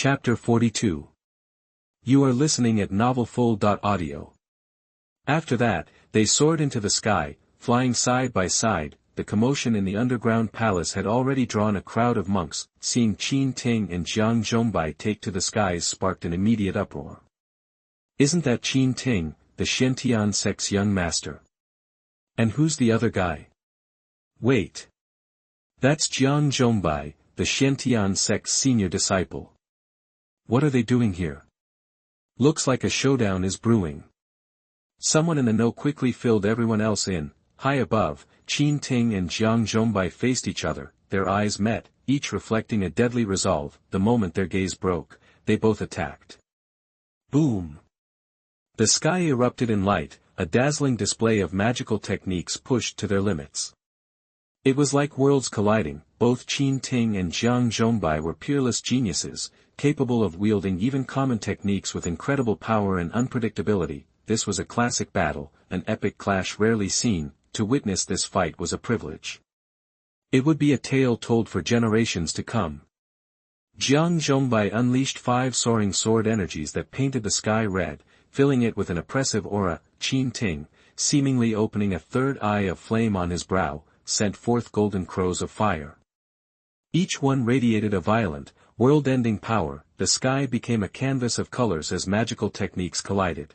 Chapter 42. You are listening at novelfull.audio. After that, they soared into the sky, flying side by side. The commotion in the underground palace had already drawn a crowd of monks. Seeing Qin Ting and Jiang Zhongbai take to the skies sparked an immediate uproar. Isn't that Qin Ting, the Xiantian sect's young master? And who's the other guy? Wait. That's Jiang Zhongbai, the Xiantian sect's senior disciple. What are they doing here? Looks like a showdown is brewing. Someone in the know quickly filled everyone else in. High above, Qin Ting and Jiang Zhongbai faced each other, their eyes met, each reflecting a deadly resolve. The moment their gaze broke, they both attacked. Boom! The sky erupted in light, a dazzling display of magical techniques pushed to their limits. It was like worlds colliding. Both Qin Ting and Jiang Zhongbai were peerless geniuses, capable of wielding even common techniques with incredible power and unpredictability. This was a classic battle, an epic clash rarely seen. To witness this fight was a privilege. It would be a tale told for generations to come. Jiang Zhongbai unleashed 5 soaring sword energies that painted the sky red, filling it with an oppressive aura. Qin Ting, seemingly opening a third eye of flame on his brow, sent forth golden crows of fire. Each one radiated a violent, world-ending power. The sky became a canvas of colors as magical techniques collided.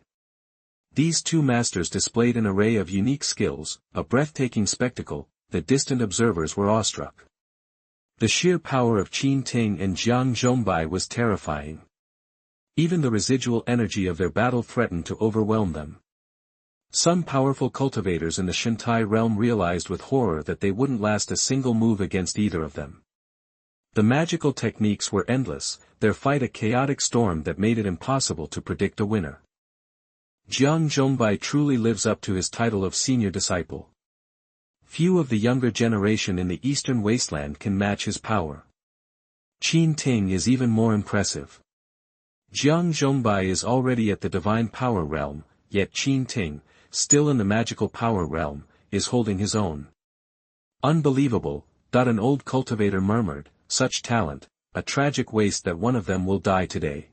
These two masters displayed an array of unique skills, a breathtaking spectacle. The distant observers were awestruck. The sheer power of Qin Ting and Jiang Zhongbai was terrifying. Even the residual energy of their battle threatened to overwhelm them. Some powerful cultivators in the Shantai realm realized with horror that they wouldn't last a single move against either of them. The magical techniques were endless, their fight a chaotic storm that made it impossible to predict a winner. Jiang Zhongbai truly lives up to his title of senior disciple. Few of the younger generation in the eastern wasteland can match his power. Qin Ting is even more impressive. Jiang Zhongbai is already at the divine power realm, yet Qin Ting, still in the magical power realm, is holding his own. Unbelievable, an old cultivator murmured. Such talent, a tragic waste that one of them will die today.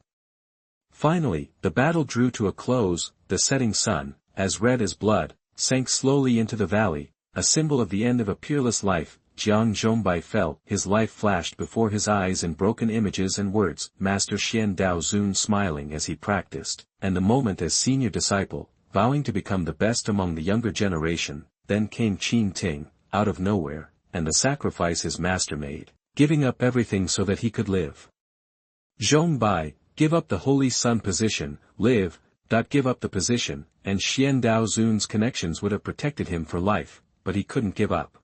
Finally, the battle drew to a close. The setting sun, as red as blood, sank slowly into the valley, a symbol of the end of a peerless life. Jiang Zhongbai fell. His life flashed before his eyes in broken images and words. Master Xian Daozun smiling as he practiced, and the moment as senior disciple, vowing to become the best among the younger generation. Then came Qin Ting, out of nowhere, and the sacrifice his master made, giving up everything so that he could live. Zhongbai, give up the Holy Sun position. Live. Give up the position, and Xian Daozun's connections would have protected him for life, but he couldn't give up.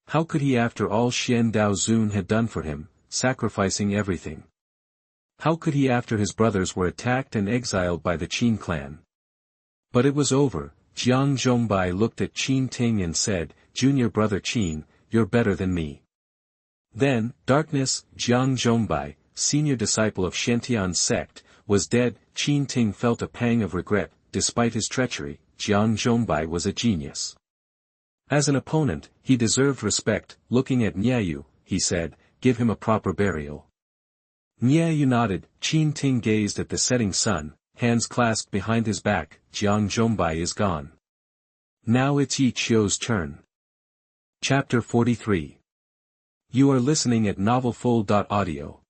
How could he after all Xian Daozun had done for him, sacrificing everything? How could he after his brothers were attacked and exiled by the Qin clan? But it was over. Jiang Zhongbai looked at Qin Ting and said, "Junior brother Qin, you're better than me." Then, darkness. Jiang Zhongbai, senior disciple of Xiantian sect, was dead. Qin Ting felt a pang of regret. Despite his treachery, Jiang Zhongbai was a genius. As an opponent, he deserved respect. Looking at Niayu, he said, "Give him a proper burial." Niayu nodded. Qin Ting gazed at the setting sun, hands clasped behind his back. Jiang Zhongbai is gone. Now it's Yi Qiu's turn. Chapter 43. You are listening at novelfull.audio.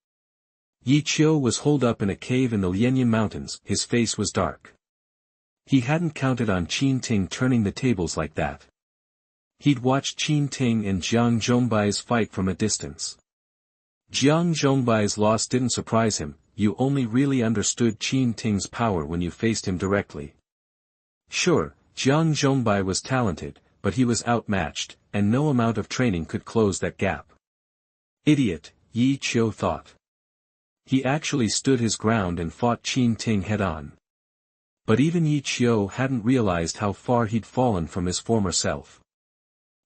Yi Qiu was holed up in a cave in the Lianyan Mountains. His face was dark. He hadn't counted on Qin Ting turning the tables like that. He'd watched Qin Ting and Jiang Zhongbai's fight from a distance. Jiang Zhongbai's loss didn't surprise him. You only really understood Qin Ting's power when you faced him directly. Sure, Jiang Zhongbai was talented, but he was outmatched, and no amount of training could close that gap. Idiot, Yi Qiu thought. He actually stood his ground and fought Qin Ting head-on. But even Yi Qiu hadn't realized how far he'd fallen from his former self.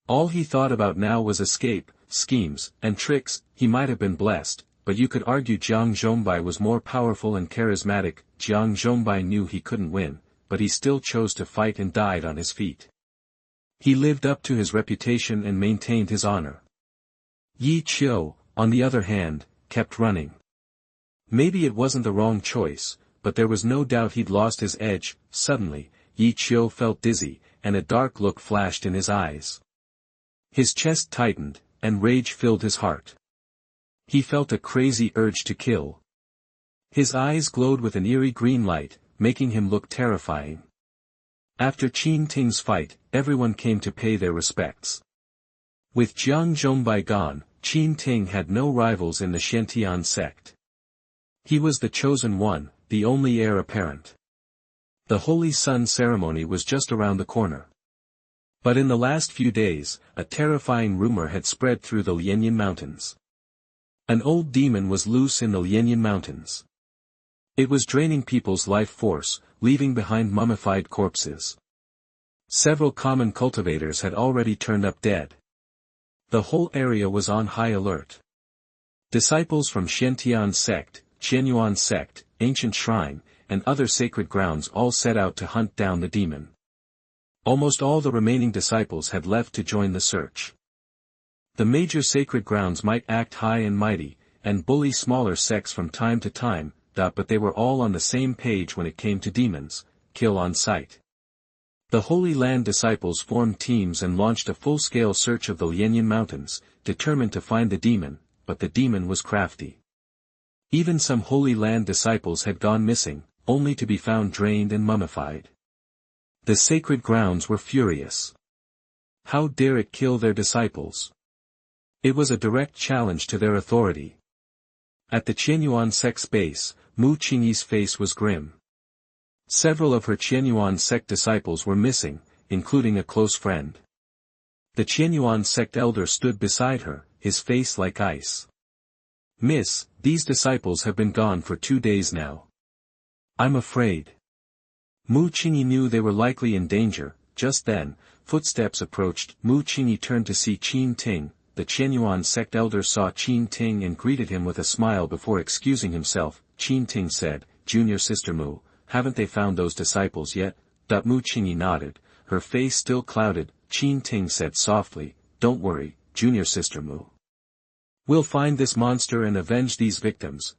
All he thought about now was escape, schemes, and tricks. He might have been blessed, but you could argue Jiang Zhongbai was more powerful and charismatic. Jiang Zhongbai knew he couldn't win, but he still chose to fight and died on his feet. He lived up to his reputation and maintained his honor. Yi Qiu, on the other hand, kept running. Maybe it wasn't the wrong choice, but there was no doubt he'd lost his edge. Suddenly, Yi Qiu felt dizzy, and a dark look flashed in his eyes. His chest tightened, and rage filled his heart. He felt a crazy urge to kill. His eyes glowed with an eerie green light, making him look terrifying. After Qin Ting's fight, everyone came to pay their respects. With Jiang Zhongbai gone, Qin Ting had no rivals in the Xiantian sect. He was the chosen one, the only heir apparent. The Holy Sun ceremony was just around the corner. But in the last few days, a terrifying rumor had spread through the Lianyan Mountains. An old demon was loose in the Lianyan Mountains. It was draining people's life force, leaving behind mummified corpses. Several common cultivators had already turned up dead. The whole area was on high alert. Disciples from Xiantian sect, Qianyuan sect, Ancient Shrine, and other sacred grounds all set out to hunt down the demon. Almost all the remaining disciples had left to join the search. The major sacred grounds might act high and mighty, and bully smaller sects from time to time, but they were all on the same page when it came to demons: kill on sight. The Holy Land disciples formed teams and launched a full-scale search of the Lianyan Mountains, determined to find the demon, but the demon was crafty. Even some Holy Land disciples had gone missing, only to be found drained and mummified. The sacred grounds were furious. How dare it kill their disciples? It was a direct challenge to their authority. At the Qianyuan sect's base, Mu Qingyi's face was grim. Several of her Qianyuan sect disciples were missing, including a close friend. The Qianyuan sect elder stood beside her, his face like ice. "Miss, these disciples have been gone for 2 days now. I'm afraid." Mu Qingyi knew they were likely in danger. Just then, footsteps approached. Mu Qingyi turned to see Qin Ting. The Qianyuan sect elder saw Qin Ting and greeted him with a smile before excusing himself. Qin Ting said, "Junior Sister Mu, haven't they found those disciples yet?" Mu Qingyi nodded, her face still clouded. Qin Ting said softly, "Don't worry, Junior Sister Mu. We'll find this monster and avenge these victims."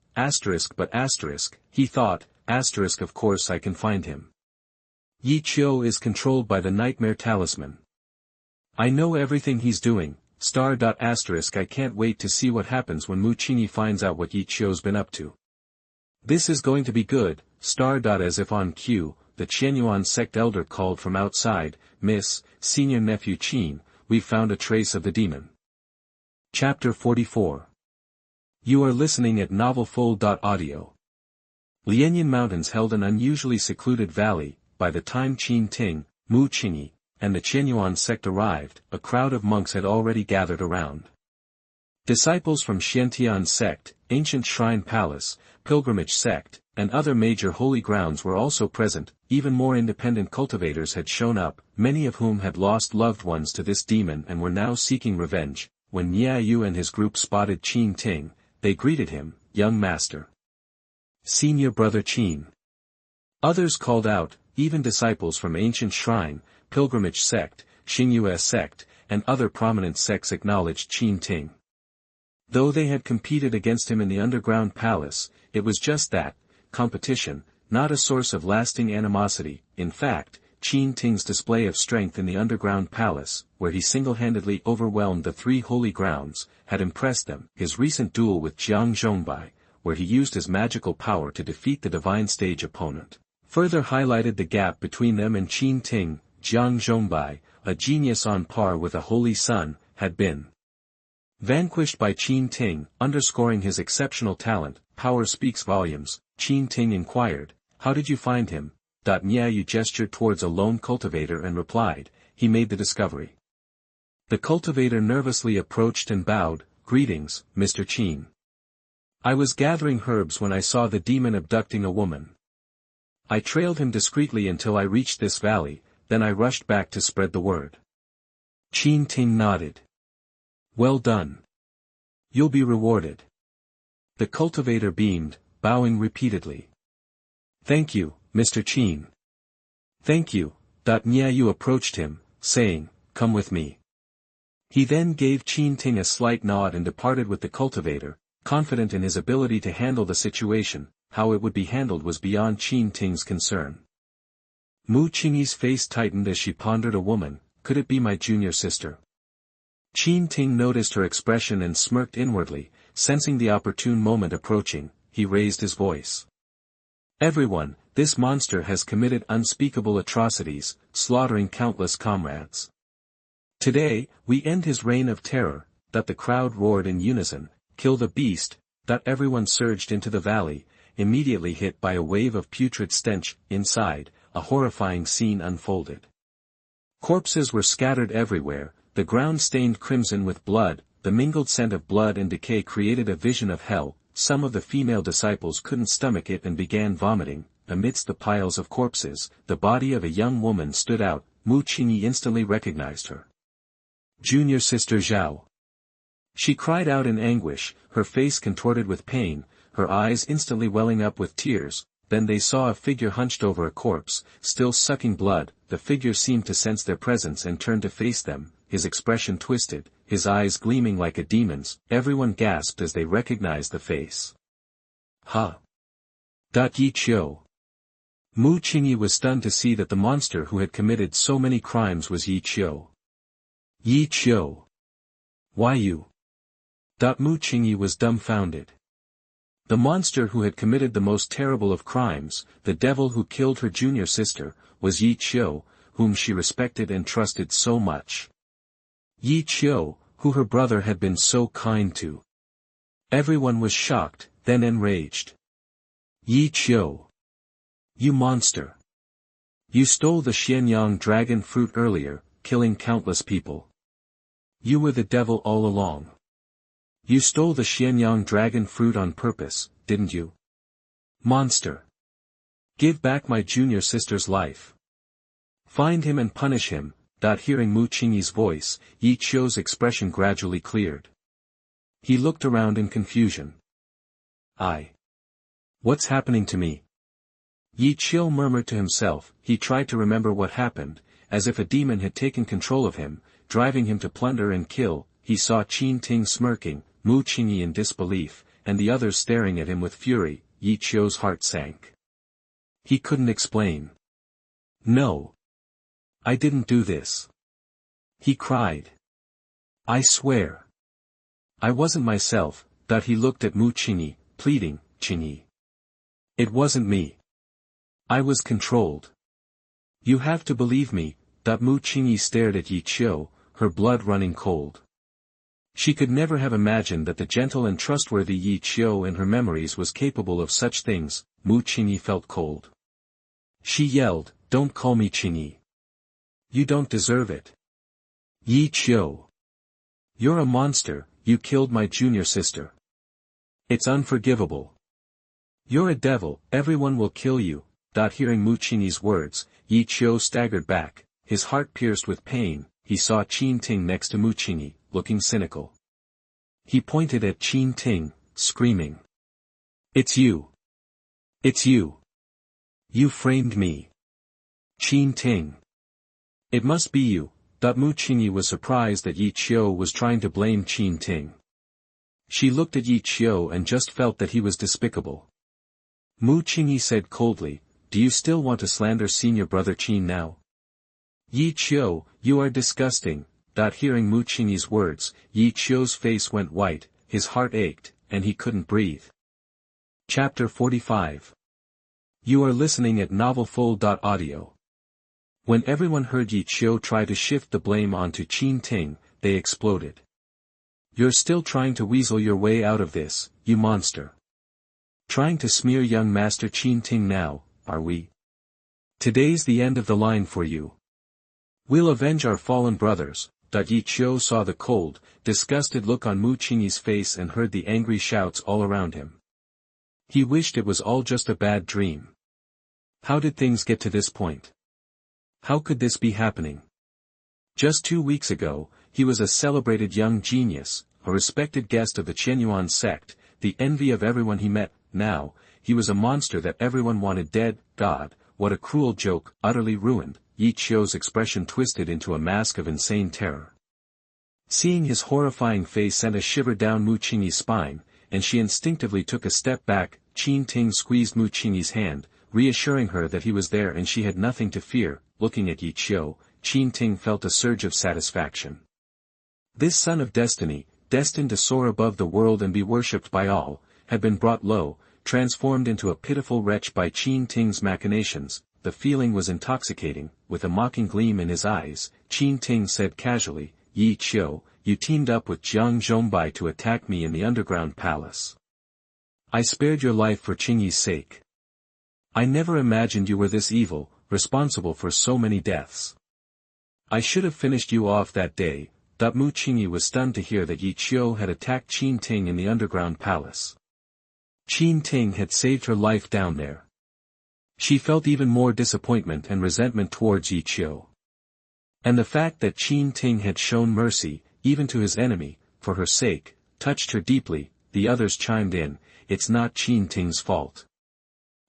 He thought, of course I can find him. Yi Qiu is controlled by the Nightmare Talisman. I know everything he's doing. I can't wait to see what happens when Mu Qingyi finds out what Yi Qiu's been up to. This is going to be good. As if on cue, the Qianyuan sect elder called from outside, "Miss, Senior Nephew Qin, we've found a trace of the demon." Chapter 44. You are listening at novelfull.audio. Lianyan Mountains held an unusually secluded valley. By the time Qin Ting, Mu Qingyi, and the Qianyuan sect arrived, a crowd of monks had already gathered around. Disciples from Xiantian sect, Ancient Shrine Palace, Pilgrimage sect, and other major holy grounds were also present. Even more independent cultivators had shown up, many of whom had lost loved ones to this demon and were now seeking revenge. When Niayu and his group spotted Qin Ting, they greeted him, "Young master. Senior brother Qin." Others called out, even disciples from Ancient Shrine, Pilgrimage sect, Xingyue sect, and other prominent sects acknowledged Qin Ting. Though they had competed against him in the underground palace, it was just that, competition, not a source of lasting animosity. In fact, Qin Ting's display of strength in the underground palace, where he single-handedly overwhelmed the 3 holy grounds, had impressed them. His recent duel with Jiang Zhongbai, where he used his magical power to defeat the divine stage opponent, further highlighted the gap between them and Qin Ting. Jiang Zhongbai, a genius on par with a holy sun, had been vanquished by Qin Ting, underscoring his exceptional talent. "Power speaks volumes," Qin Ting inquired. "How did you find him?" Niayu gestured towards a lone cultivator and replied, "He made the discovery." The cultivator nervously approached and bowed, "Greetings, Mr. Qin. I was gathering herbs when I saw the demon abducting a woman. I trailed him discreetly until I reached this valley, then I rushed back to spread the word." Qin Ting nodded. "Well done. You'll be rewarded." The cultivator beamed, bowing repeatedly. "Thank you, Mr. Qin." "Thank you." Niayu approached him, saying, "Come with me." He then gave Qin Ting a slight nod and departed with the cultivator. confident in his ability to handle the situation. How it would be handled was beyond Qin Ting's concern. Mu Qingyi's face tightened as she pondered. A woman, could it be my junior sister? Qin Ting noticed her expression and smirked inwardly, sensing the opportune moment approaching. He raised his voice. Everyone, this monster has committed unspeakable atrocities, slaughtering countless comrades. Today, we end his reign of terror. That the crowd roared in unison. Kill the beast. That everyone surged into the valley, immediately hit by a wave of putrid stench. Inside, a horrifying scene unfolded. Corpses were scattered everywhere, the ground stained crimson with blood. The mingled scent of blood and decay created a vision of hell. Some of the female disciples couldn't stomach it and began vomiting. Amidst the piles of corpses, the body of a young woman stood out. Mu Qingyi instantly recognized her. Junior sister Zhao. She cried out in anguish, her face contorted with pain, her eyes instantly welling up with tears. Then they saw a figure hunched over a corpse, still sucking blood. The figure seemed to sense their presence and turned to face them, his expression twisted, his eyes gleaming like a demon's. Everyone gasped as they recognized the face. Ha! Yi Qiu. Mu Qingyi was stunned to see that the monster who had committed so many crimes was Yi Qiu. Yi Qiu. Why you? Mu Qingyi was dumbfounded. The monster who had committed the most terrible of crimes, the devil who killed her junior sister, was Yi Qiu, whom she respected and trusted so much. Yi Qiu, who her brother had been so kind to. Everyone was shocked, then enraged. Yi Qiu. You monster. You stole the Xianyang dragon fruit earlier, killing countless people. You were the devil all along. You stole the Xianyang dragon fruit on purpose, didn't you? Monster. Give back my junior sister's life. Find him and punish him. Hearing Mu Qingyi's voice, Yi Qiu's expression gradually cleared. He looked around in confusion. What's happening to me? Yi Qiu murmured to himself. He tried to remember what happened, as if a demon had taken control of him, driving him to plunder and kill. He saw Qin Ting smirking, Mu Qingyi in disbelief, and the others staring at him with fury. Yi Qiu's heart sank. He couldn't explain. No. I didn't do this. He cried. I swear. I wasn't myself. He looked at Mu Qingyi, pleading, Qingyi. It wasn't me. I was controlled. You have to believe me. Mu Qingyi stared at Yi Qiu, her blood running cold. She could never have imagined that the gentle and trustworthy Yi Qiu in her memories was capable of such things. Mu Qingyi felt cold. She yelled, Don't call me Qingyi. You don't deserve it. Yi Qiu. You're a monster, you killed my junior sister. It's unforgivable. You're a devil, everyone will kill you. Hearing Mu Qingyi's words, Yi Qiu staggered back, his heart pierced with pain. He saw Qin Ting next to Mu Qingyi, looking cynical. He pointed at Qin Ting, screaming. It's you. It's you. You framed me. Qin Ting. It must be you. Mu Qingyi was surprised that Yi Qiu was trying to blame Qin Ting. She looked at Yi Qiu and just felt that he was despicable. Mu Qingyi said coldly, Do you still want to slander senior brother Qin now? Yi Qiu, you are disgusting. Hearing Mu Qingyi's words, Yi Qiu's face went white, his heart ached, and he couldn't breathe. Chapter 45. You are listening at novelfull.audio. When everyone heard Yi Qiu try to shift the blame onto Qin Ting, they exploded. You're still trying to weasel your way out of this, you monster. Trying to smear young Master Qin Ting now, are we? Today's the end of the line for you. We'll avenge our fallen brothers. Yi Qiu saw the cold, disgusted look on Mu Qingyi's face and heard the angry shouts all around him. He wished it was all just a bad dream. How did things get to this point? How could this be happening? Just 2 weeks ago, he was a celebrated young genius, a respected guest of the Qianyuan sect, the envy of everyone he met. Now, he was a monster that everyone wanted dead. God, what a cruel joke, utterly ruined. Yi Qiu's expression twisted into a mask of insane terror. Seeing his horrifying face sent a shiver down Mu Qingyi's spine, and she instinctively took a step back. Qin Ting squeezed Mu Qingyi's hand, reassuring her that he was there and she had nothing to fear. Looking at Yi Qiu, Qin Ting felt a surge of satisfaction. This son of destiny, destined to soar above the world and be worshipped by all, had been brought low, transformed into a pitiful wretch by Qin Ting's machinations. The feeling was intoxicating. With a mocking gleam in his eyes, Qin Ting said casually, "Yi Qiu, you teamed up with Jiang Zhongbai to attack me in the underground palace. I spared your life for Qingyi's sake. I never imagined you were this evil, responsible for so many deaths. I should have finished you off that day." Mu Qingyi was stunned to hear that Yi Qiu had attacked Qin Ting in the underground palace. Qin Ting had saved her life down there. She felt even more disappointment and resentment towards Yi Qiu. And the fact that Qin Ting had shown mercy, even to his enemy, for her sake, touched her deeply. The others chimed in, "It's not Qin Ting's fault.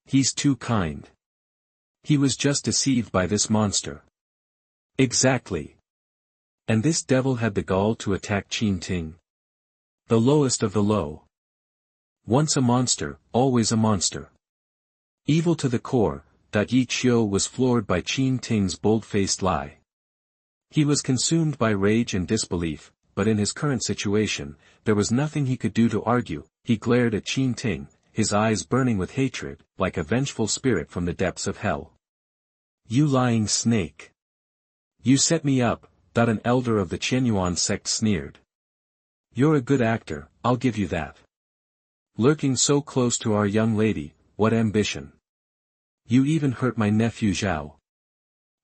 He's too kind. He was just deceived by this monster." Exactly. And this devil had the gall to attack Qin Ting. The lowest of the low. Once a monster, always a monster. Evil to the core. Yi Qiu was floored by Qin Ting's bold-faced lie. He was consumed by rage and disbelief, but in his current situation, there was nothing he could do to argue. He glared at Qin Ting, his eyes burning with hatred, like a vengeful spirit from the depths of hell. "You lying snake! You set me up," an elder of the Qianyuan sect sneered. "You're a good actor, I'll give you that. Lurking so close to our young lady, what ambition! You even hurt my nephew Zhao.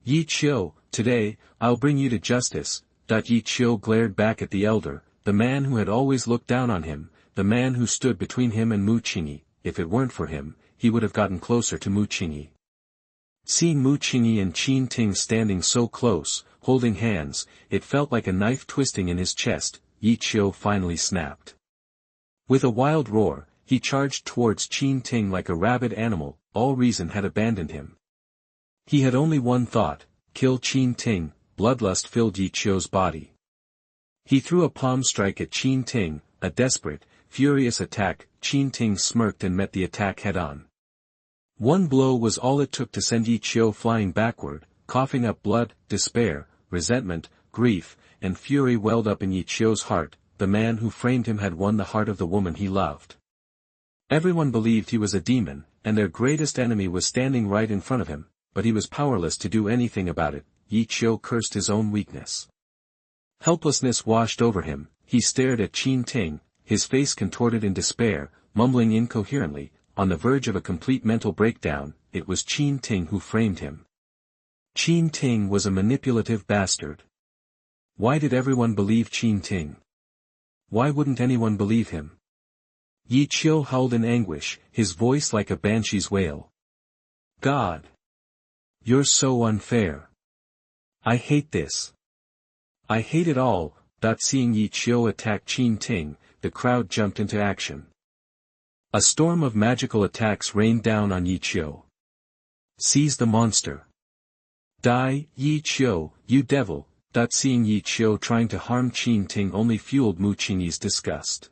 Yi Qiu, today, I'll bring you to justice." Yi Qiu glared back at the elder, the man who had always looked down on him, the man who stood between him and Mu Qingyi. If it weren't for him, he would have gotten closer to Mu Qingyi. Seeing Mu Qingyi and Qin Ting standing so close, holding hands, it felt like a knife twisting in his chest. Yi Qiu finally snapped. With a wild roar, he charged towards Qin Ting like a rabid animal. All reason had abandoned him. He had only one thought, kill Qin Ting. Bloodlust filled Yi Qiu's body. He threw a palm strike at Qin Ting, a desperate, furious attack. Qin Ting smirked and met the attack head-on. One blow was all it took to send Yi Qiu flying backward, coughing up blood. Despair, resentment, grief, and fury welled up in Yi Qiu's heart. The man who framed him had won the heart of the woman he loved. Everyone believed he was a demon, and their greatest enemy was standing right in front of him, but he was powerless to do anything about it. Yi Qiu cursed his own weakness. Helplessness washed over him. He stared at Qin Ting, his face contorted in despair, mumbling incoherently, on the verge of a complete mental breakdown. It was Qin Ting who framed him. Qin Ting was a manipulative bastard. Why did everyone believe Qin Ting? Why wouldn't anyone believe him? Yi Qiu howled in anguish, his voice like a banshee's wail. God! You're so unfair. I hate this. I hate it all. Seeing Yi Qiu attack Qin Ting, the crowd jumped into action. A storm of magical attacks rained down on Yi Qiu. Seize the monster. Die, Yi Qiu, you devil. Seeing Yi Qiu trying to harm Qin Ting only fueled Mu Qingyi's disgust.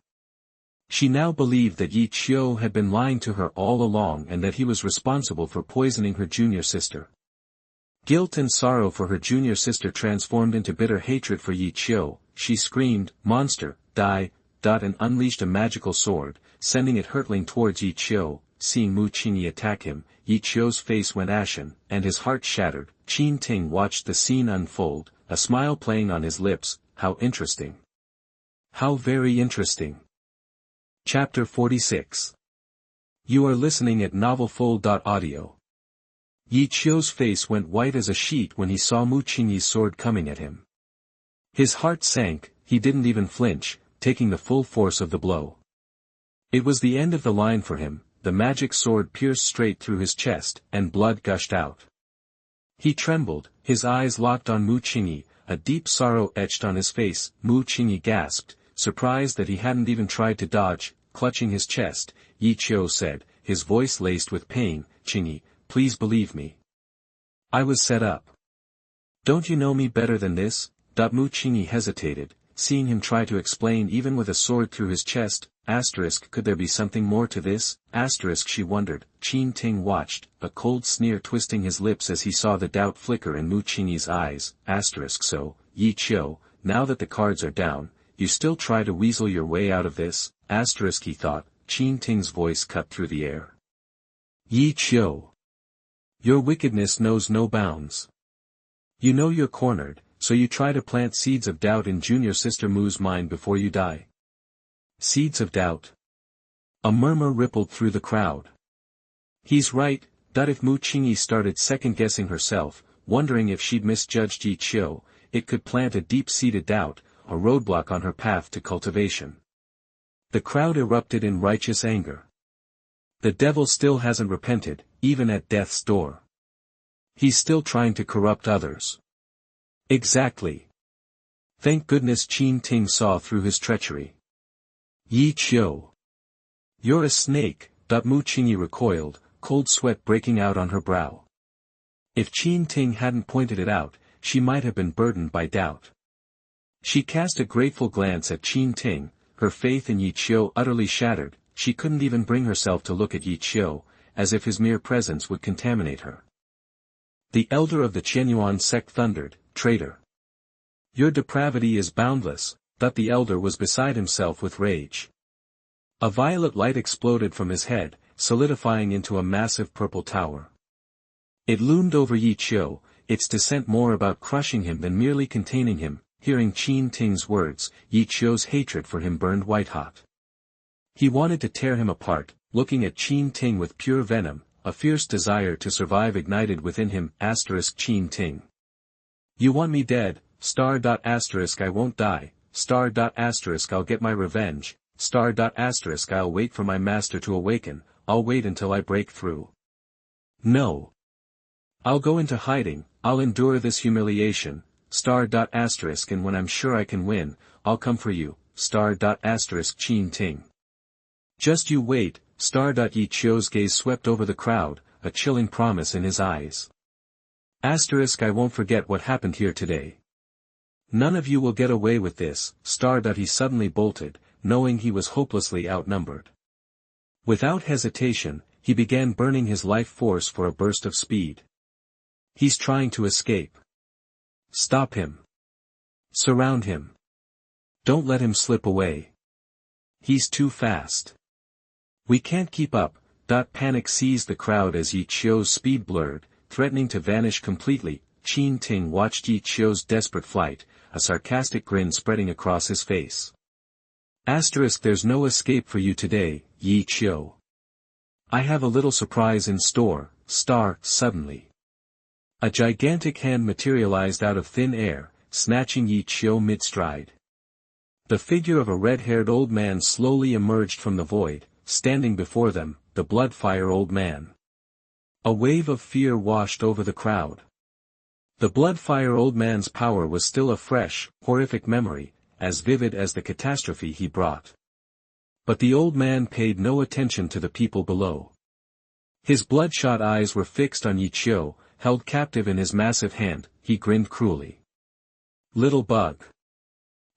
She now believed that Yi Qiu had been lying to her all along and that he was responsible for poisoning her junior sister. Guilt and sorrow for her junior sister transformed into bitter hatred for Yi Qiu. She screamed, "Monster, die!" And unleashed a magical sword, sending it hurtling towards Yi Qiu. Seeing Mu Qingyi attack him, Yi Qiu's face went ashen, and his heart shattered. Qin Ting watched the scene unfold, a smile playing on his lips. How interesting. How very interesting. Chapter 46. You are listening at novelfull.audio. Yi Qiu's face went white as a sheet when he saw Mu Qingyi's sword coming at him. His heart sank. He didn't even flinch, taking the full force of the blow. It was the end of the line for him. The magic sword pierced straight through his chest, and blood gushed out. He trembled, his eyes locked on Mu Qingyi, a deep sorrow etched on his face. Mu Qingyi gasped, surprised that he hadn't even tried to dodge. Clutching his chest, Yi Qiu said, his voice laced with pain, "Qingyi, please believe me. I was set up. Don't you know me better than this?" Mu Qingyi hesitated, seeing him try to explain even with a sword through his chest. Could there be something more to this? She wondered. Qin Ting watched, a cold sneer twisting his lips as he saw the doubt flicker in Mu Qingyi's eyes. So, Yi Qiu, now that the cards are down, you still try to weasel your way out of this? He thought. Qin Ting's voice cut through the air. Yi Qiu. Your wickedness knows no bounds. You know you're cornered, so you try to plant seeds of doubt in junior sister Mu's mind before you die. Seeds of doubt. A murmur rippled through the crowd. He's right. If Mu Qingyi started second-guessing herself, wondering if she'd misjudged Yi Qiu, it could plant a deep-seated doubt, a roadblock on her path to cultivation. The crowd erupted in righteous anger. The devil still hasn't repented, even at death's door. He's still trying to corrupt others. Exactly. Thank goodness Qin Ting saw through his treachery. Yi Qiu. You're a snake. Mu Qingyi recoiled, cold sweat breaking out on her brow. If Qin Ting hadn't pointed it out, she might have been burdened by doubt. She cast a grateful glance at Qin Ting, her faith in Yi Qiu utterly shattered. She couldn't even bring herself to look at Yi Qiu, as if his mere presence would contaminate her. The elder of the Qianyuan sect thundered, traitor. Your depravity is boundless. The elder was beside himself with rage. A violet light exploded from his head, solidifying into a massive purple tower. It loomed over Yi Qiu, its descent more about crushing him than merely containing him. Hearing Qin Ting's words, Yi Qiu's hatred for him burned white-hot. He wanted to tear him apart, looking at Qin Ting with pure venom, a fierce desire to survive ignited within him. Qin Ting. You want me dead? I won't die. I'll get my revenge. I'll wait for my master to awaken. I'll wait until I break through. No. I'll go into hiding. I'll endure this humiliation. And when I'm sure I can win, I'll come for you. Qin Ting. Just you wait. Yi Qiu's gaze swept over the crowd, a chilling promise in his eyes. I won't forget what happened here today. None of you will get away with this. He suddenly bolted, knowing he was hopelessly outnumbered. Without hesitation, he began burning his life force for a burst of speed. He's trying to escape. Stop him. Surround him. Don't let him slip away. He's too fast. We can't keep up. Panic seized the crowd as Yi Qiu's speed blurred, threatening to vanish completely. Qin Ting watched Yi Qiu's desperate flight, a sarcastic grin spreading across his face. There's no escape for you today, Yi Qiu. I have a little surprise in store. Suddenly. A gigantic hand materialized out of thin air, snatching Yi Qiu mid-stride. The figure of a red-haired old man slowly emerged from the void, standing before them, the Bloodfire Old Man. A wave of fear washed over the crowd. The Bloodfire Old Man's power was still a fresh, horrific memory, as vivid as the catastrophe he brought. But the old man paid no attention to the people below. His bloodshot eyes were fixed on Yi Qiu, held captive in his massive hand. He grinned cruelly. Little bug.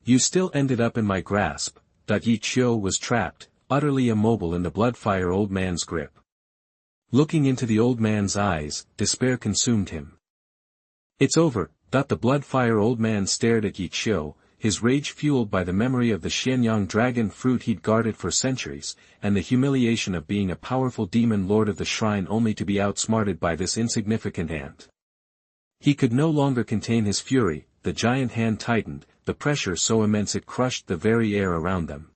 You still ended up in my grasp. Yi Qiu was trapped, utterly immobile in the Bloodfire Old Man's grip. Looking into the old man's eyes, despair consumed him. It's over. The Bloodfire Old Man stared at Yi Qiu, his rage fueled by the memory of the Xianyang dragon fruit he'd guarded for centuries, and the humiliation of being a powerful demon lord of the shrine only to be outsmarted by this insignificant ant. He could no longer contain his fury. The giant hand tightened, the pressure so immense it crushed the very air around them.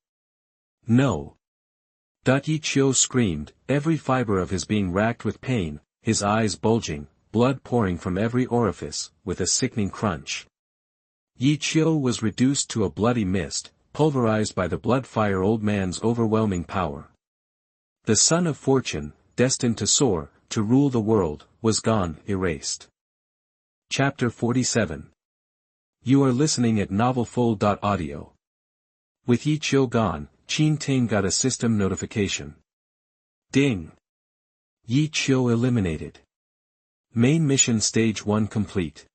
No. Yi Qiu screamed, every fiber of his being racked with pain, his eyes bulging, blood pouring from every orifice, with a sickening crunch. Yi Qiu was reduced to a bloody mist, pulverized by the Bloodfire Old Man's overwhelming power. The Son of Fortune, destined to soar, to rule the world, was gone, erased. Chapter 47. You are listening at novelfull.audio. With Yi Qiu gone, Qin Ting got a system notification. Ding! Yi Qiu eliminated. Main mission stage 1 complete.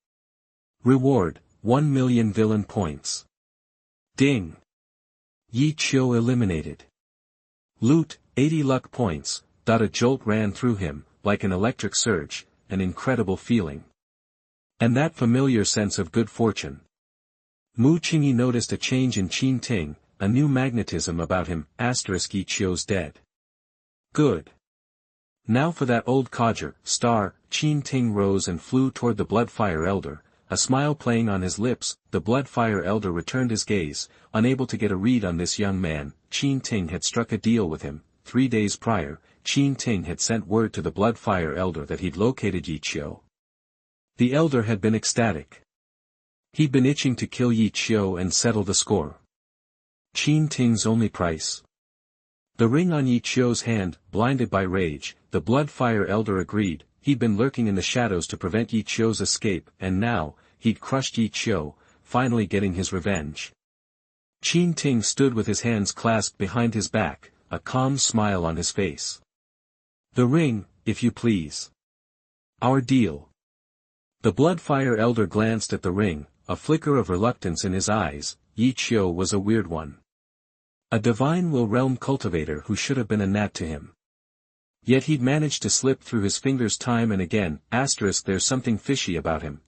Reward, 1 million villain points. Ding! Yi Qiu eliminated. Loot, 80 luck points. A jolt ran through him, like an electric surge, an incredible feeling. And that familiar sense of good fortune. Mu Qingyi noticed a change in Qin Ting, a new magnetism about him. Yi Qiu's dead. Good. Now for that old codger. Qin Ting rose and flew toward the Bloodfire Elder, a smile playing on his lips. The Bloodfire Elder returned his gaze, unable to get a read on this young man. Qin Ting had struck a deal with him. 3 days prior, Qin Ting had sent word to the Bloodfire Elder that he'd located Yi Qiu. The Elder had been ecstatic. He'd been itching to kill Yi Qiu and settle the score. Qin Ting's only price. The ring on Yi Qiu's hand, blinded by rage, the Bloodfire Elder agreed. He'd been lurking in the shadows to prevent Yi Qiu's escape, and now, he'd crushed Yi Qiu, finally getting his revenge. Qin Ting stood with his hands clasped behind his back, a calm smile on his face. The ring, if you please. Our deal. The Bloodfire Elder glanced at the ring, a flicker of reluctance in his eyes. Yi Qiu was a weird one. A divine will realm cultivator who should have been a gnat to him. Yet he'd managed to slip through his fingers time and again. There's something fishy about him.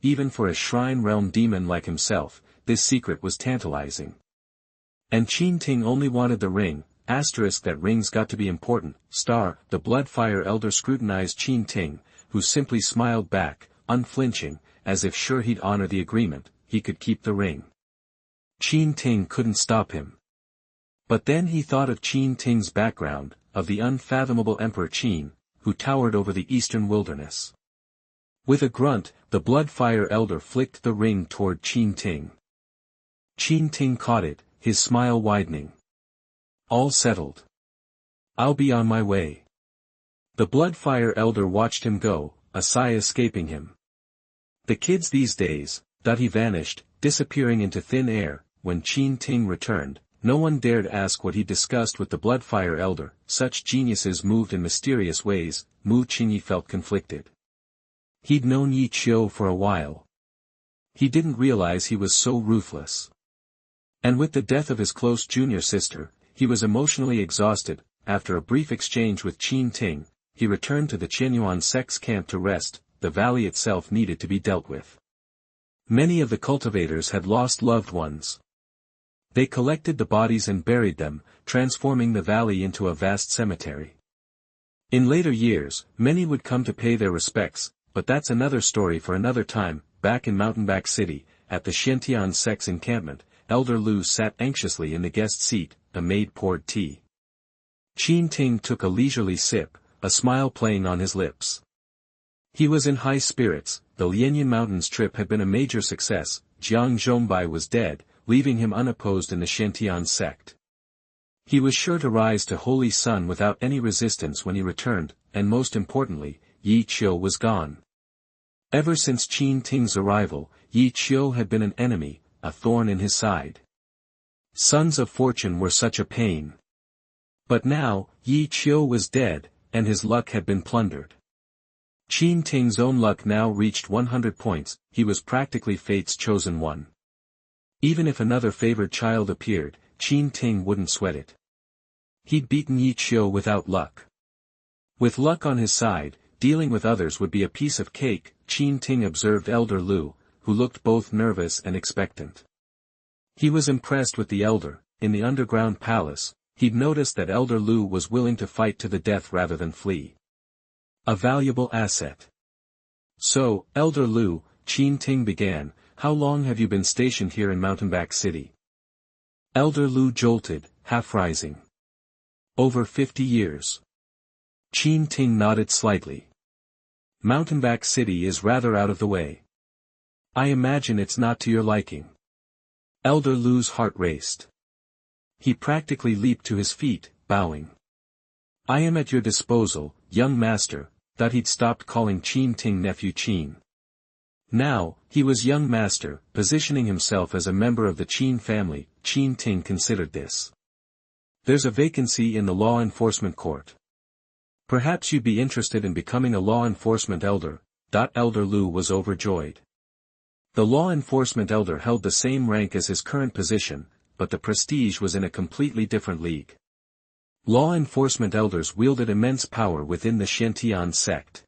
Even for a shrine realm demon like himself, this secret was tantalizing. And Qin Ting only wanted the ring. That ring's got to be important. The Bloodfire Elder scrutinized Qin Ting, who simply smiled back, unflinching, as if sure he'd honor the agreement. He could keep the ring. Qin Ting couldn't stop him. But then he thought of Qin Ting's background, of the unfathomable Emperor Qin, who towered over the eastern wilderness. With a grunt, the Bloodfire Elder flicked the ring toward Qin Ting. Qin Ting caught it, his smile widening. All settled. I'll be on my way. The Bloodfire Elder watched him go, a sigh escaping him. The kids these days. He vanished, disappearing into thin air. When Qin Ting returned, no one dared ask what he discussed with the Bloodfire Elder. Such geniuses moved in mysterious ways. Mu Qingyi felt conflicted. He'd known Yi Qiu for a while. He didn't realize he was so ruthless. And with the death of his close junior sister, he was emotionally exhausted. After a brief exchange with Qin Ting, he returned to the Qianyuan sect's camp to rest. The valley itself needed to be dealt with. Many of the cultivators had lost loved ones. They collected the bodies and buried them, transforming the valley into a vast cemetery. In later years, many would come to pay their respects, but that's another story for another time. Back in Mountainback City, at the Xiantian sect's encampment, Elder Lu sat anxiously in the guest seat. A maid poured tea. Qin Ting took a leisurely sip, a smile playing on his lips. He was in high spirits. The Lianyan Mountains trip had been a major success. Jiang Zhongbai was dead, leaving him unopposed in the Xiantian sect. He was sure to rise to Holy Sun without any resistance when he returned, and most importantly, Yi Qiu was gone. Ever since Qin Ting's arrival, Yi Qiu had been an enemy, a thorn in his side. Sons of fortune were such a pain. But now, Yi Qiu was dead, and his luck had been plundered. Qin Ting's own luck now reached 100 points, he was practically fate's chosen one. Even if another favored child appeared, Qin Ting wouldn't sweat it. He'd beaten Yi Qiu without luck. With luck on his side, dealing with others would be a piece of cake. Qin Ting observed Elder Lu, who looked both nervous and expectant. He was impressed with the elder. In the underground palace, he'd noticed that Elder Lu was willing to fight to the death rather than flee. A valuable asset. So, Elder Lu, Qin Ting began, how long have you been stationed here in Mountainback City? Elder Lu jolted, half rising. Over 50 years. Qin Ting nodded slightly. Mountainback City is rather out of the way. I imagine it's not to your liking. Elder Lu's heart raced. He practically leaped to his feet, bowing. I am at your disposal, young master. That he'd stopped calling Qin Ting nephew Qin. Now, he was young master, positioning himself as a member of the Qin family. Qin Ting considered this. There's a vacancy in the law enforcement court. Perhaps you'd be interested in becoming a law enforcement elder. Elder Lu was overjoyed. The law enforcement elder held the same rank as his current position, but the prestige was in a completely different league. Law enforcement elders wielded immense power within the Xiantian sect.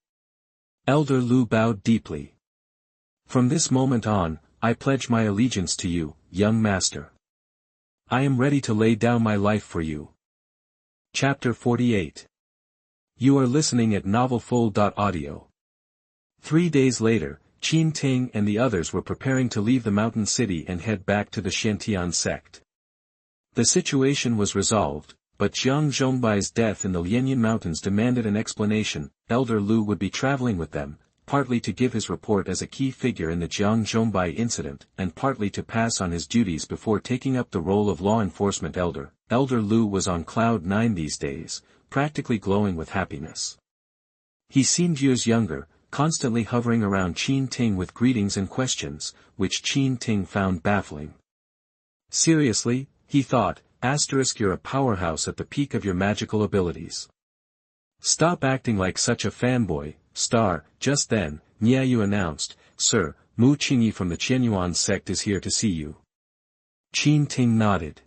Elder Lu bowed deeply. From this moment on, I pledge my allegiance to you, young master. I am ready to lay down my life for you. Chapter 48. You are listening at novelfull.audio. 3 days later, Qin Ting and the others were preparing to leave the mountain city and head back to the Xiantian sect. The situation was resolved, but Jiang Zhongbai's death in the Lianyan Mountains demanded an explanation. Elder Lu would be traveling with them, partly to give his report as a key figure in the Jiang Zhongbai incident and partly to pass on his duties before taking up the role of law enforcement elder. Elder Lu was on cloud 9 these days, practically glowing with happiness. He seemed years younger, constantly hovering around Qin Ting with greetings and questions, which Qin Ting found baffling. Seriously, he thought, you're a powerhouse at the peak of your magical abilities. Stop acting like such a fanboy, star. Just then, Niayu announced, Sir, Mu Qingyi from the Qianyuan sect is here to see you. Qin Ting nodded.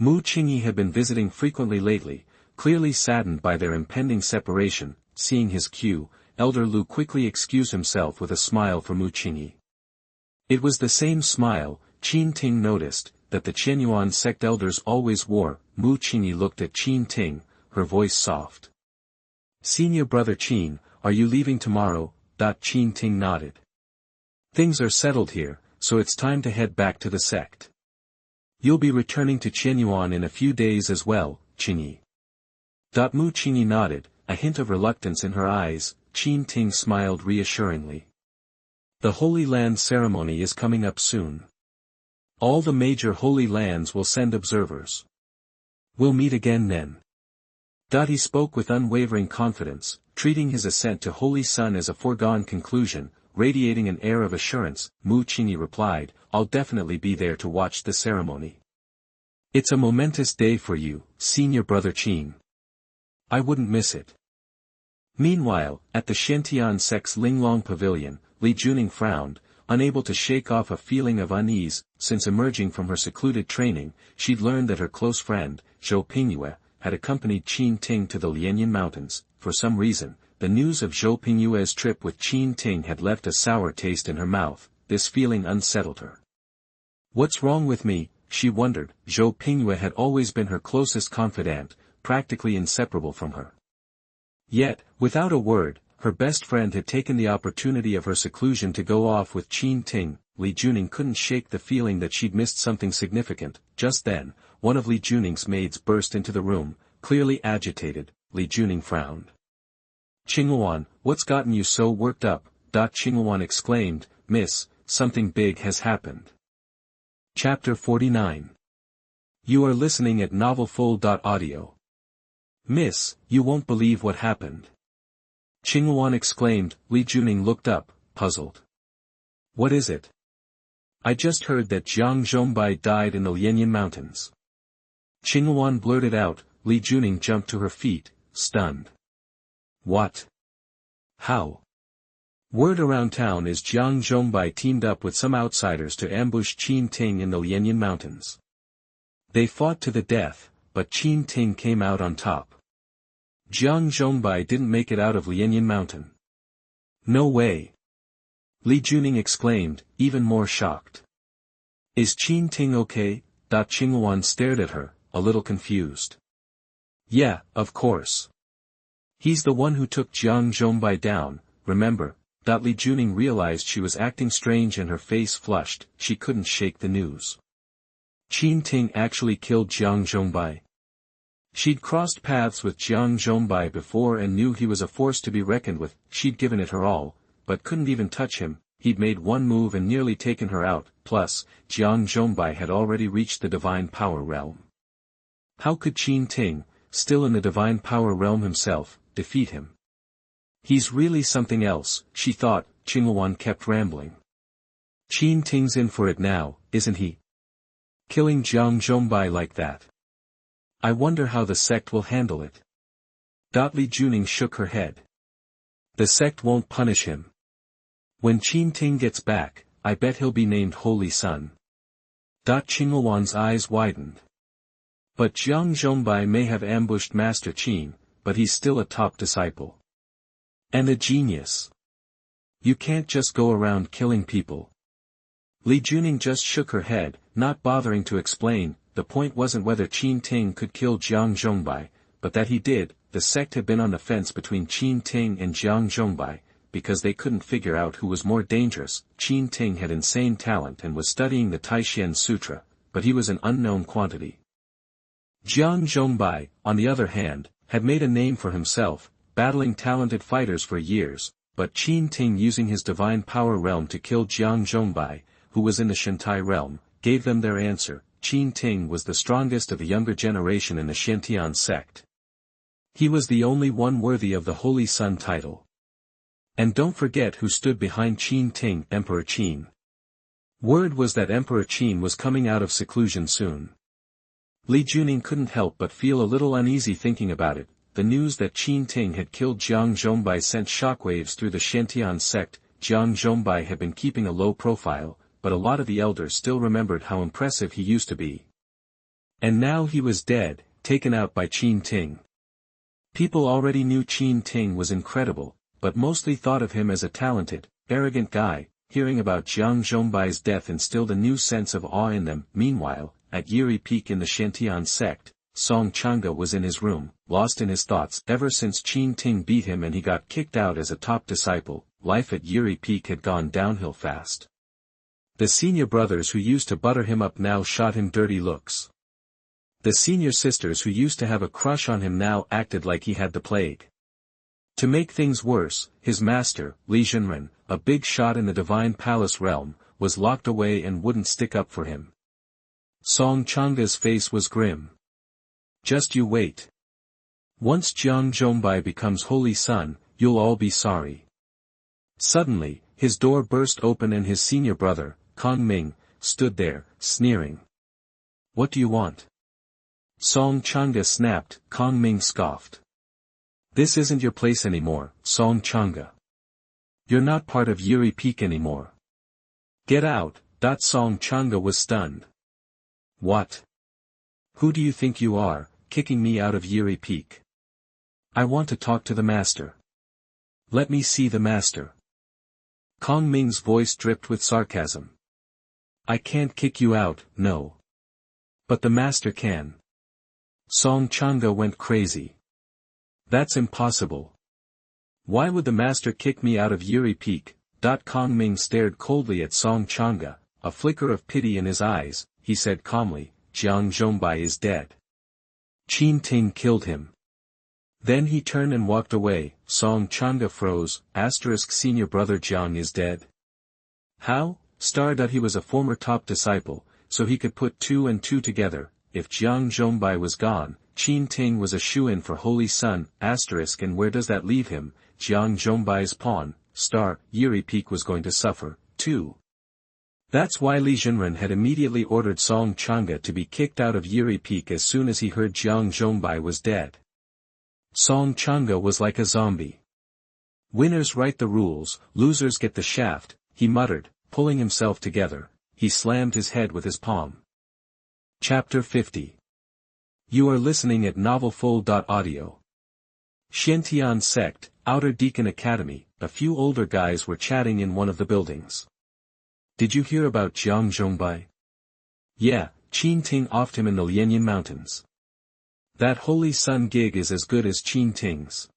Mu Qingyi had been visiting frequently lately, clearly saddened by their impending separation. Seeing his cue, Elder Lu quickly excused himself with a smile for Mu Qingyi. It was the same smile, Qin Ting noticed, that the Qianyuan sect elders always wore. Mu Qingyi looked at Qin Ting, her voice soft. Senior brother Qin, are you leaving tomorrow? Qin Ting nodded. Things are settled here, so it's time to head back to the sect. You'll be returning to Qianyuan in a few days as well, Qingyi. Mu Qingyi nodded, a hint of reluctance in her eyes. Qin Ting smiled reassuringly. The Holy Land ceremony is coming up soon. All the major Holy Lands will send observers. We'll meet again then. He spoke with unwavering confidence, treating his ascent to Holy Sun as a foregone conclusion, radiating an air of assurance. Mu Qingyi replied, I'll definitely be there to watch the ceremony. It's a momentous day for you, senior brother Qin. I wouldn't miss it. Meanwhile, at the Xiantian sect's Linglong Pavilion, Li Juning frowned, unable to shake off a feeling of unease. Since emerging from her secluded training, she'd learned that her close friend, Zhou Pingyue, had accompanied Qin Ting to the Lianyan Mountains. For some reason, the news of Zhou Pingyue's trip with Qin Ting had left a sour taste in her mouth. This feeling unsettled her. What's wrong with me, she wondered. Zhou Pingyue had always been her closest confidant, practically inseparable from her. Yet, without a word, her best friend had taken the opportunity of her seclusion to go off with Qin Ting. Li Juning couldn't shake the feeling that she'd missed something significant. Just then, one of Li Juning's maids burst into the room, clearly agitated. Li Juning frowned. Qinghuan, what's gotten you so worked up? Qinghuan exclaimed, Miss, something big has happened. Chapter 49. You are listening at novelfull.audio. Miss, you won't believe what happened. Qinghuan exclaimed. Li Juning looked up, puzzled. What is it? I just heard that Jiang Zhongbai died in the Lianyan Mountains. Qinghuan blurted out. Li Juning jumped to her feet, stunned. What? How? Word around town is Jiang Zhongbai teamed up with some outsiders to ambush Qin Ting in the Lianyan Mountains. They fought to the death, but Qin Ting came out on top. Jiang Zhongbai didn't make it out of Lianyan Mountain. No way. Li Juning exclaimed, even more shocked. Is Qin Ting okay? Qinghuan stared at her, a little confused. Yeah, of course. He's the one who took Jiang Zhongbai down, remember? Li Juning realized she was acting strange and her face flushed. She couldn't shake the news. Qin Ting actually killed Jiang Zhongbai. She'd crossed paths with Jiang Zhongbai before and knew he was a force to be reckoned with. She'd given it her all, but couldn't even touch him. He'd made one move and nearly taken her out. Plus, Jiang Zhongbai had already reached the divine power realm. How could Qin Ting, still in the divine power realm himself, defeat him? He's really something else, she thought. Qinghuan kept rambling. Qin Ting's in for it now, isn't he? Killing Jiang Zhongbai like that. I wonder how the sect will handle it. Li Juning shook her head. The sect won't punish him. When Qin Ting gets back, I bet he'll be named Holy Sun. Qinghuan's eyes widened. But Jiang Zhongbai may have ambushed Master Qin, but he's still a top disciple. And a genius. You can't just go around killing people. Li Juning just shook her head, not bothering to explain. The point wasn't whether Qin Ting could kill Jiang Zhongbai, but that he did. The sect had been on the fence between Qin Ting and Jiang Zhongbai, because they couldn't figure out who was more dangerous. Qin Ting had insane talent and was studying the Taishan Sutra, but he was an unknown quantity. Jiang Zhongbai, on the other hand, had made a name for himself, battling talented fighters for years, but Qin Ting using his divine power realm to kill Jiang Zhongbai, who was in the Shantai realm, gave them their answer. Qin Ting was the strongest of the younger generation in the Shantian sect. He was the only one worthy of the Holy Sun title. And don't forget who stood behind Qin Ting, Emperor Qin. Word was that Emperor Qin was coming out of seclusion soon. Li Juning couldn't help but feel a little uneasy thinking about it. The news that Qin Ting had killed Jiang Zhongbai sent shockwaves through the Shantian sect. Jiang Zhongbai had been keeping a low profile, but a lot of the elders still remembered how impressive he used to be. And now he was dead, taken out by Qin Ting. People already knew Qin Ting was incredible, but mostly thought of him as a talented, arrogant guy. Hearing about Jiang Zhongbai's death instilled a new sense of awe in them. Meanwhile, at Yiri Peak in the Shantian sect, Song Changa was in his room, lost in his thoughts. Ever since Qin Ting beat him and he got kicked out as a top disciple, life at Yiri Peak had gone downhill fast. The senior brothers who used to butter him up now shot him dirty looks. The senior sisters who used to have a crush on him now acted like he had the plague. To make things worse, his master, Li Zhenren, a big shot in the Divine Palace realm, was locked away and wouldn't stick up for him. Song Changa's face was grim. Just you wait. Once Jiang Zhongbai becomes Holy Sun, you'll all be sorry. Suddenly, his door burst open and his senior brother, Kong Ming, stood there, sneering. What do you want? Song Changa snapped. Kong Ming scoffed. This isn't your place anymore, Song Changa. You're not part of Yiri Peak anymore. Get out. Song Changa was stunned. What? Who do you think you are, kicking me out of Yiri Peak? I want to talk to the master. Let me see the master. Kong Ming's voice dripped with sarcasm. I can't kick you out, no. But the master can. Song Changa went crazy. That's impossible. Why would the master kick me out of Yiri Peak? Kong Ming stared coldly at Song Changa, a flicker of pity in his eyes. He said calmly, Jiang Zhongbai is dead. Qin Ting killed him. Then he turned and walked away. Song Changa froze. Senior brother Jiang is dead. How? He was a former top disciple, so he could put two and two together. If Jiang Zhongbai was gone, Qin Ting was a shoo-in for Holy Sun. And where does that leave him? Jiang Zhongbai's pawn. Yiri Peak was going to suffer, too. That's why Li Zhenren had immediately ordered Song Changa to be kicked out of Yiri Peak as soon as he heard Jiang Zhongbai was dead. Song Changa was like a zombie. Winners write the rules, losers get the shaft, he muttered, pulling himself together. He slammed his head with his palm. Chapter 50. You are listening at novelfull.audio. Shantian Sect, Outer Deacon Academy. A few older guys were chatting in one of the buildings. Did you hear about Jiang Zhongbai? Yeah, Qin Ting offed him in the Lianyan Mountains. That Holy Sun gig is as good as Qin Ting's.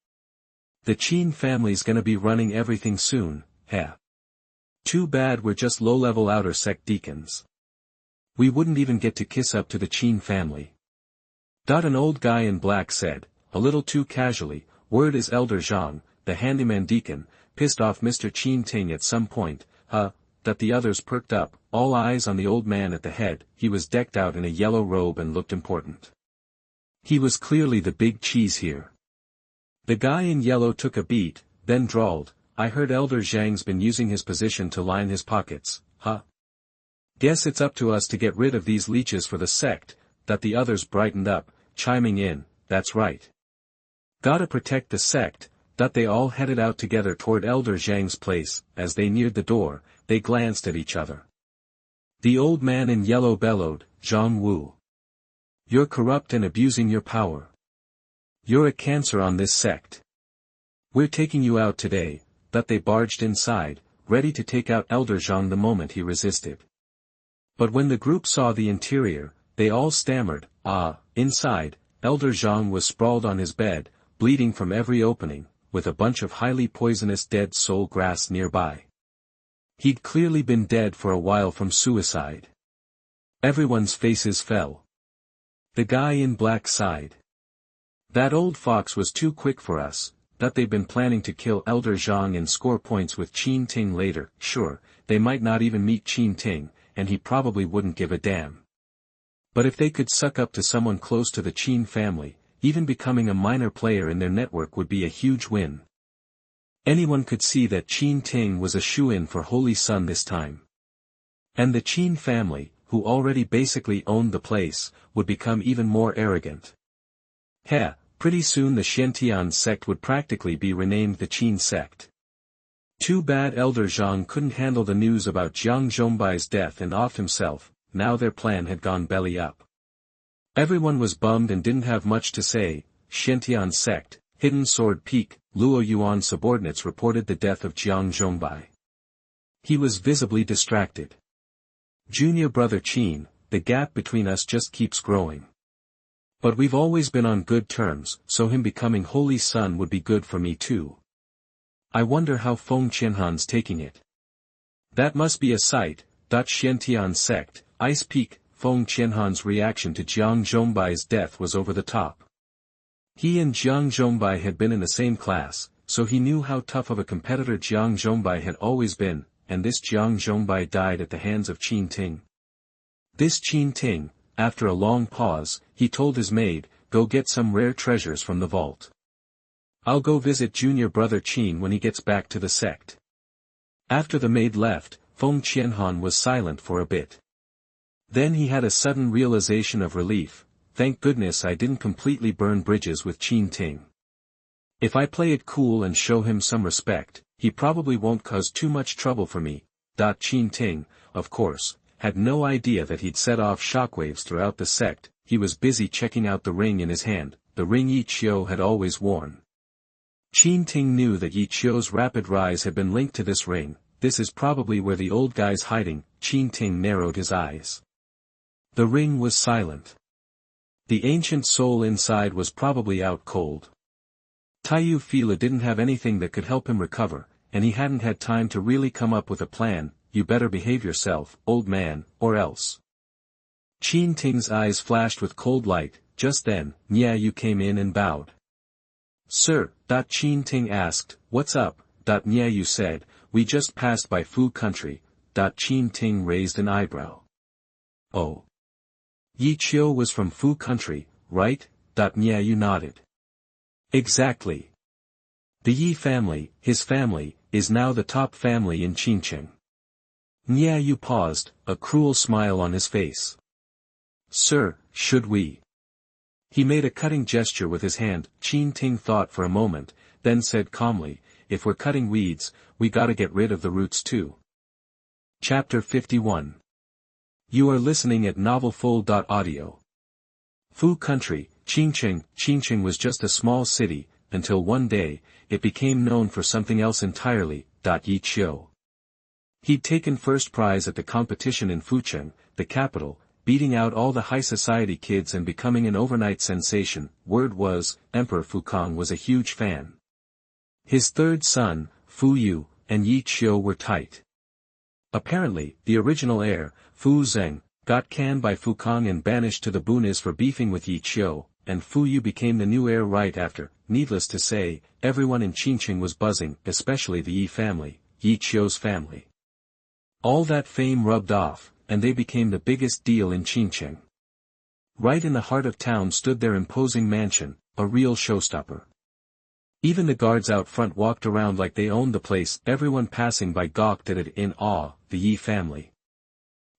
The Qin family's gonna be running everything soon, heh. Too bad we're just low-level outer sect deacons. We wouldn't even get to kiss up to the Qin family. An old guy in black said, a little too casually, word is Elder Zhang, the handyman deacon, pissed off Mr. Qin Ting at some point, that the others perked up, all eyes on the old man at the head. He was decked out in a yellow robe and looked important. He was clearly the big cheese here. The guy in yellow took a beat, then drawled, I heard Elder Zhang's been using his position to line his pockets, Guess it's up to us to get rid of these leeches for the sect. The others brightened up, chiming in, that's right. Gotta protect the sect. They all headed out together toward Elder Zhang's place. As they neared the door, they glanced at each other. The old man in yellow bellowed, Zhang Wu. You're corrupt and abusing your power. You're a cancer on this sect. We're taking you out today. That they barged inside, ready to take out Elder Zhang the moment he resisted. But when the group saw the interior, they all stammered, inside, Elder Zhang was sprawled on his bed, bleeding from every opening, with a bunch of highly poisonous dead soul grass nearby. He'd clearly been dead for a while from suicide. Everyone's faces fell. The guy in black sighed. That old fox was too quick for us. That they've been planning to kill Elder Zhang and score points with Qin Ting later. Sure, they might not even meet Qin Ting, and he probably wouldn't give a damn. But if they could suck up to someone close to the Qin family, even becoming a minor player in their network would be a huge win. Anyone could see that Qin Ting was a shoo-in for Holy Sun this time. And the Qin family, who already basically owned the place, would become even more arrogant. Heh. Pretty soon the Xiantian sect would practically be renamed the Qin sect. Too bad Elder Zhang couldn't handle the news about Jiang Zhongbai's death and offed himself. Now their plan had gone belly up. Everyone was bummed and didn't have much to say. Xiantian sect, Hidden Sword Peak, Luo Yuan subordinates reported the death of Jiang Zhongbai. He was visibly distracted. Junior brother Qin, the gap between us just keeps growing. But we've always been on good terms, so him becoming Holy Sun would be good for me too. I wonder how Feng Qianhan's taking it. That must be a sight. Xiantian sect, Ice Peak. Feng Qianhan's reaction to Jiang Zhongbai's death was over the top. He and Jiang Zhongbai had been in the same class, so he knew how tough of a competitor Jiang Zhongbai had always been, and this Jiang Zhongbai died at the hands of Qin Ting. This Qin Ting, after a long pause, he told his maid, go get some rare treasures from the vault. I'll go visit junior brother Qin when he gets back to the sect. After the maid left, Feng Qianhan was silent for a bit. Then he had a sudden realization of relief. Thank goodness I didn't completely burn bridges with Qin Ting. If I play it cool and show him some respect, he probably won't cause too much trouble for me. Qin Ting, of course, had no idea that he'd set off shockwaves throughout the sect. He was busy checking out the ring in his hand, the ring Yi Qiu had always worn. Qin Ting knew that Yi Qiu's rapid rise had been linked to this ring. This is probably where the old guy's hiding. Qin Ting narrowed his eyes. The ring was silent. The ancient soul inside was probably out cold. Taiyu Fila didn't have anything that could help him recover, and he hadn't had time to really come up with a plan. You better behave yourself, old man, or else. Qin Ting's eyes flashed with cold light. Just then, Niayu came in and bowed. Sir, Qin Ting asked, what's up? Niayu said, we just passed by Fu country. Qin Ting raised an eyebrow. Oh. Yi Qiu was from Fu country, right? Niayu nodded. Exactly. The Yi family, his family, is now the top family in Qincheng. Niayu paused, a cruel smile on his face. Sir, should we? He made a cutting gesture with his hand. Qin Ting thought for a moment, then said calmly, if we're cutting weeds, we gotta get rid of the roots too. Chapter 51. You are listening at novelfull.audio. Fu country, Qincheng. Qincheng was just a small city, until one day, it became known for something else entirely. Yi Qiu. He'd taken first prize at the competition in Fucheng, the capital, beating out all the high society kids and becoming an overnight sensation. Word was, Emperor Fukong was a huge fan. His third son, Fu Yu, and Yi Qiu were tight. Apparently, the original heir, Fu Zheng, got canned by Fukong and banished to the Bunis for beefing with Yi Qiu, and Fu Yu became the new heir right after. Needless to say, everyone in Qincheng was buzzing, especially the Yi family, Yi Qiu's family. All that fame rubbed off, and they became the biggest deal in Qincheng. Right in the heart of town stood their imposing mansion, a real showstopper. Even the guards out front walked around like they owned the place. Everyone passing by gawked at it in awe. The Yi family.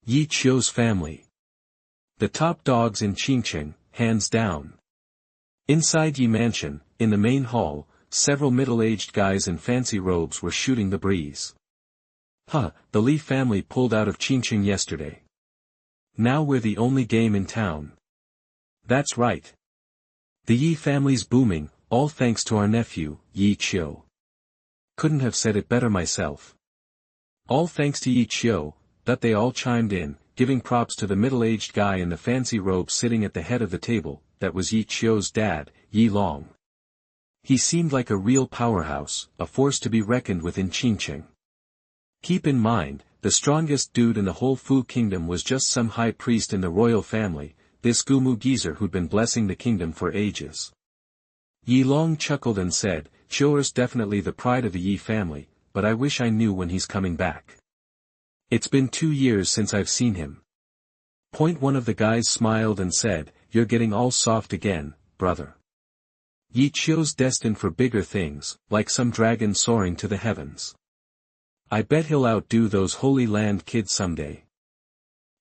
Yi Qiu's family. The top dogs in Qincheng, hands down. Inside Yi Mansion, in the main hall, several middle-aged guys in fancy robes were shooting the breeze. The Li family pulled out of Qincheng yesterday. Now we're the only game in town. That's right. The Yi family's booming, all thanks to our nephew, Yi Qiu. Couldn't have said it better myself. All thanks to Yi Qiu, that they all chimed in, giving props to the middle-aged guy in the fancy robe sitting at the head of the table. That was Yi Qiu's dad, Yi Long. He seemed like a real powerhouse, a force to be reckoned with in Qingqing. Keep in mind, the strongest dude in the whole Fu kingdom was just some high priest in the royal family, this Gumu geezer who'd been blessing the kingdom for ages. Yi Long chuckled and said, Qiu's definitely the pride of the Yi family, but I wish I knew when he's coming back. It's been 2 years since I've seen him. One of the guys smiled and said, You're getting all soft again, brother. Yi Qiu's destined for bigger things, like some dragon soaring to the heavens. I bet he'll outdo those Holy Land kids someday.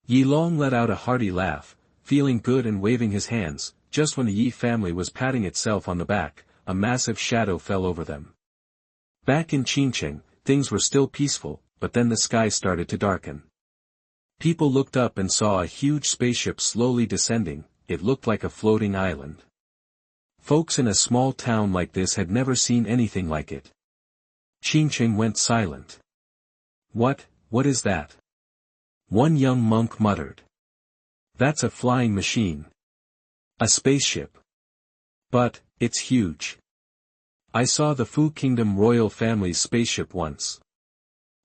Yi Long let out a hearty laugh, feeling good and waving his hands. Just when the Yi family was patting itself on the back, a massive shadow fell over them. Back in Qingqing, things were still peaceful, but then the sky started to darken. People looked up and saw a huge spaceship slowly descending. It looked like a floating island. Folks in a small town like this had never seen anything like it. Qingqing went silent. What is that? One young monk muttered. That's a flying machine. A spaceship. But, it's huge. I saw the Fu Kingdom royal family's spaceship once.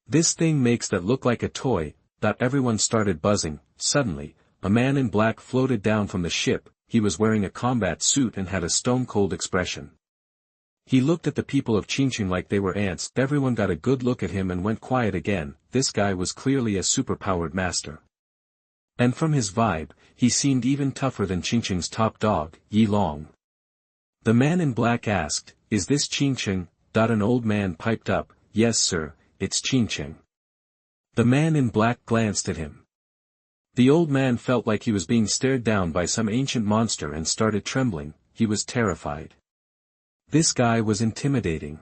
This thing makes that look like a toy. Everyone started buzzing. Suddenly, a man in black floated down from the ship. He was wearing a combat suit and had a stone-cold expression. He looked at the people of Qingqing like they were ants. Everyone got a good look at him and went quiet again. This guy was clearly a superpowered master. And from his vibe, he seemed even tougher than Qingqing's top dog, Yi Long. The man in black asked, Is this Qingqing? An old man piped up, Yes sir, it's Qingqing. The man in black glanced at him. The old man felt like he was being stared down by some ancient monster and started trembling. He was terrified. This guy was intimidating.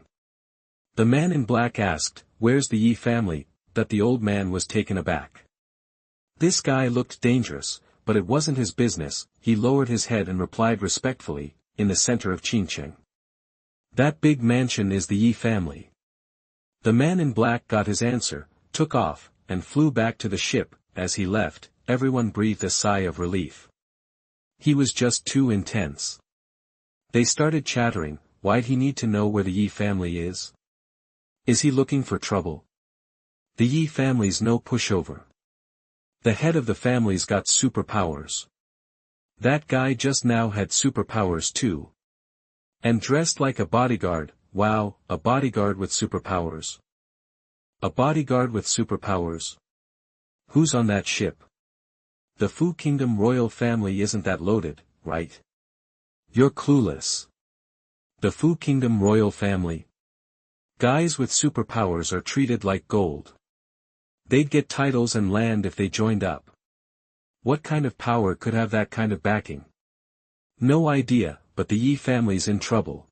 The man in black asked, Where's the Yi family? The old man was taken aback. This guy looked dangerous, but it wasn't his business. He lowered his head and replied respectfully, In the center of Qingqing. That big mansion is the Yi family. The man in black got his answer, took off, and flew back to the ship. As he left, everyone breathed a sigh of relief. He was just too intense. They started chattering, Why'd he need to know where the Yi family is? Is he looking for trouble? The Yi family's no pushover. The head of the family's got superpowers. That guy just now had superpowers too. And dressed like a bodyguard. Wow, a bodyguard with superpowers. A bodyguard with superpowers. Who's on that ship? The Fu Kingdom royal family isn't that loaded, right? You're clueless. The Fu Kingdom royal family? Guys with superpowers are treated like gold. They'd get titles and land if they joined up. What kind of power could have that kind of backing? No idea, but the Yi family's in trouble.